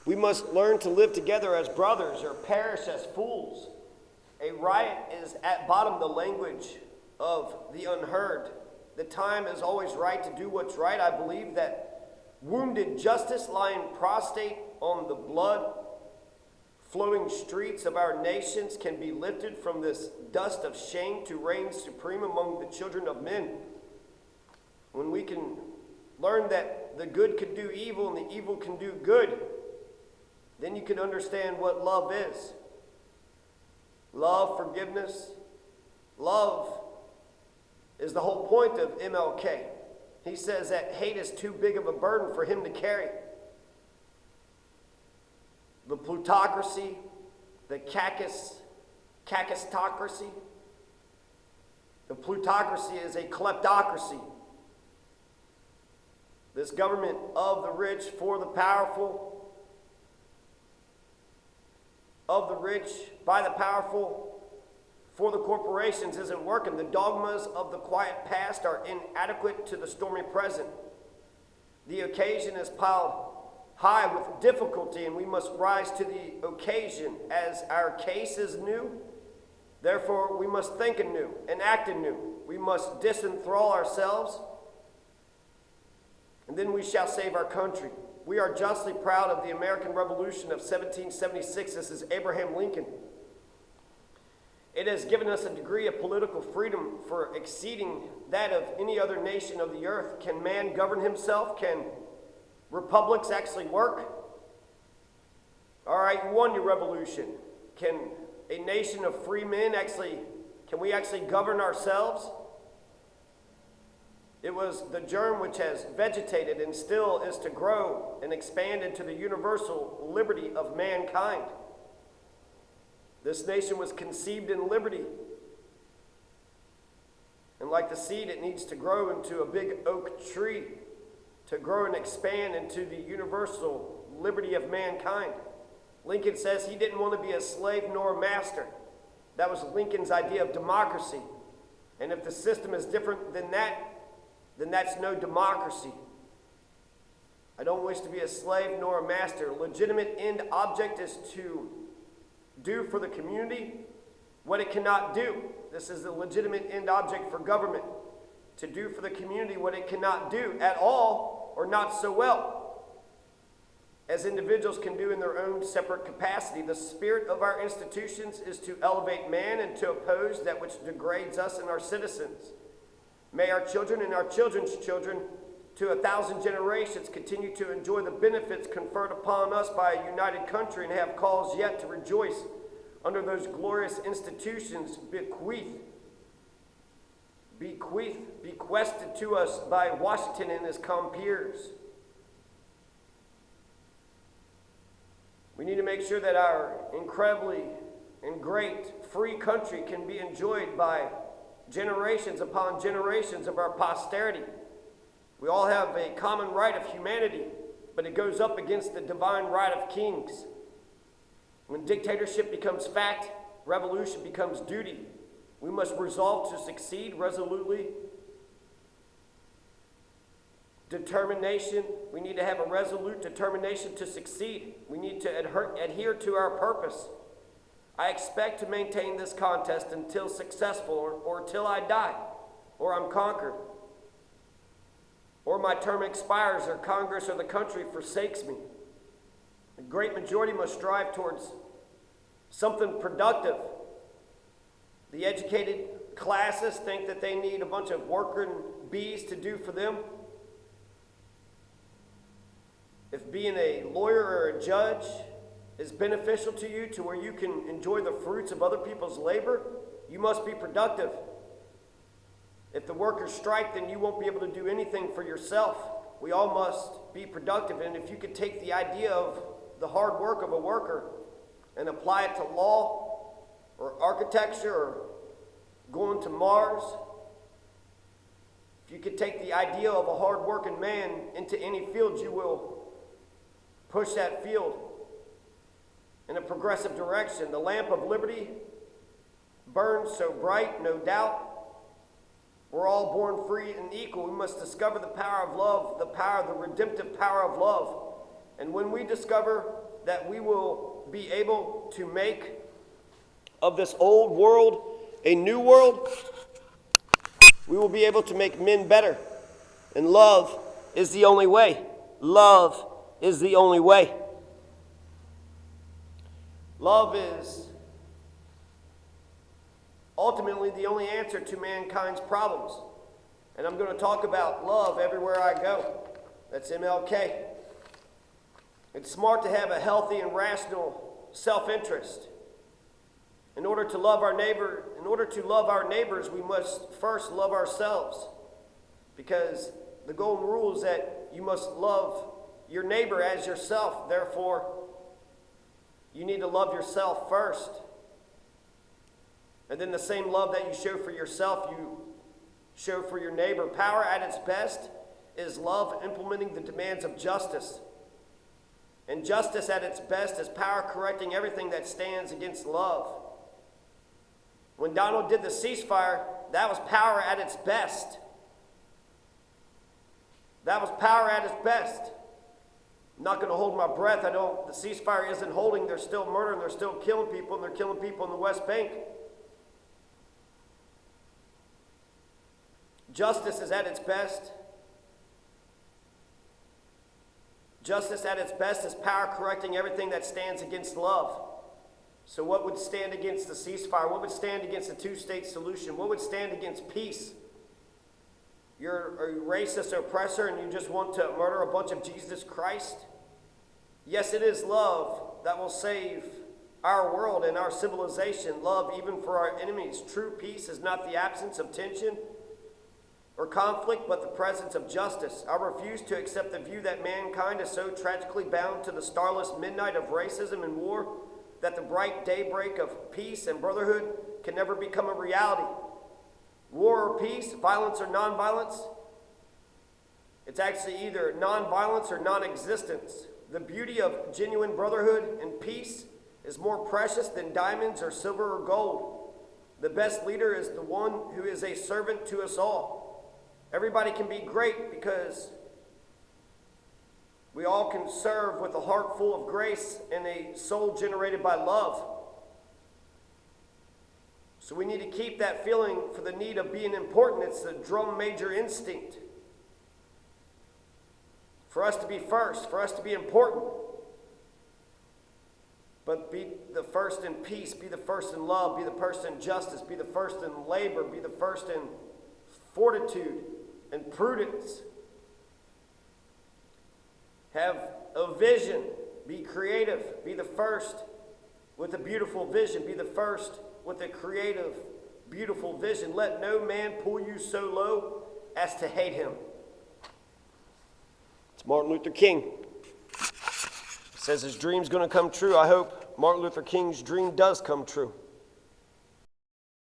We must learn to live together as brothers or perish as fools. A riot is at bottom the language of the unheard. The time is always right to do what's right. I believe that wounded justice lying prostrate on the blood flowing streets of our nations can be lifted from this dust of shame to reign supreme among the children of men. When we can learn that the good can do evil and the evil can do good, then you can understand what love is. Love, forgiveness. Love is the whole point of MLK. He says that hate is too big of a burden for him to carry. The plutocracy, the kakistocracy. The plutocracy is a kleptocracy. This government of the rich for the powerful, of the rich by the powerful for the corporations isn't working. The dogmas of the quiet past are inadequate to the stormy present. The occasion is piled high with difficulty, and we must rise to the occasion. As our case is new, therefore we must think anew and act anew. We must disenthrall ourselves, and then we shall save our country. We are justly proud of the American Revolution of 1776. This is Abraham Lincoln. It has given us a degree of political freedom for exceeding that of any other nation of the earth. Can man govern himself? Can republics actually work? All right, you won your revolution. Can a nation of free men can we actually govern ourselves? It was the germ which has vegetated and still is to grow and expand into the universal liberty of mankind. This nation was conceived in liberty. And like the seed, it needs to grow into a big oak tree to grow and expand into the universal liberty of mankind. Lincoln says he didn't want to be a slave nor a master. That was Lincoln's idea of democracy. And if the system is different than that, then that's no democracy. I don't wish to be a slave nor a master. Legitimate end object is to do for the community what it cannot do. This is the legitimate end object for government. To do for the community what it cannot do at all or not so well as individuals can do in their own separate capacity. The spirit of our institutions is to elevate man and to oppose that which degrades us and our citizens. May our children and our children's children to 1,000 generations continue to enjoy the benefits conferred upon us by a united country and have cause yet to rejoice under those glorious institutions bequested to us by Washington and his compeers. We need to make sure that our incredibly and great free country can be enjoyed by generations upon generations of our posterity. We all have a common right of humanity, but it goes up against the divine right of kings. When dictatorship becomes fact, revolution becomes duty. We must resolve to succeed resolutely. Determination. We need to have a resolute determination to succeed. We need to adhere to our purpose. I expect to maintain this contest until successful or till I die, or I'm conquered, or my term expires, or Congress or the country forsakes me. The great majority must strive towards something productive. The educated classes think that they need a bunch of worker bees to do for them. If being a lawyer or a judge is beneficial to you to where you can enjoy the fruits of other people's labor, you must be productive. If the workers strike, then you won't be able to do anything for yourself. We all must be productive. And if you could take the idea of the hard work of a worker and apply it to law or architecture or going to Mars, if you could take the idea of a hard-working man into any field, you will push that field in a progressive direction. The lamp of liberty burns so bright, no doubt. We're all born free and equal. We must discover the power of love, the redemptive power of love. And when we discover that we will be able to make of this old world a new world, we will be able to make men better. And love is the only way. Love is the only way. Love is ultimately the only answer to mankind's problems. And I'm going to talk about love everywhere I go. That's MLK. It's smart to have a healthy and rational self-interest. In order to love our neighbors, we must first love ourselves. Because the golden rule is that you must love your neighbor as yourself. Therefore, you need to love yourself first. And then the same love that you show for yourself, you show for your neighbor. Power at its best is love implementing the demands of justice. And justice at its best is power correcting everything that stands against love. When Donald did the ceasefire, that was power at its best. That was power at its best. I'm not going to hold my breath. The ceasefire isn't holding. They're still murdering. They're still killing people, and they're killing people in the West Bank. Justice is at its best. Justice at its best is power correcting everything that stands against love. So what would stand against the ceasefire? What would stand against the two-state solution? What would stand against peace? You're a racist oppressor and you just want to murder a bunch of Jesus Christ? Yes, it is love that will save our world and our civilization. Love even for our enemies. True peace is not the absence of tension or conflict, but the presence of justice. I refuse to accept the view that mankind is so tragically bound to the starless midnight of racism and war that the bright daybreak of peace and brotherhood can never become a reality. War or peace, violence or nonviolence, it's actually either nonviolence or non-existence. The beauty of genuine brotherhood and peace is more precious than diamonds or silver or gold. The best leader is the one who is a servant to us all. Everybody can be great because we all can serve with a heart full of grace and a soul generated by love. So we need to keep that feeling for the need of being important. It's the drum major instinct. For us to be first, for us to be important. But be the first in peace, be the first in love, be the first in justice, be the first in labor, be the first in fortitude and prudence. Have a vision, be creative, be the first with a beautiful vision, be the first with a creative, beautiful vision. Let no man pull you so low as to hate him. It's Martin Luther King. He says his dream's going to come true. I hope Martin Luther King's dream does come true.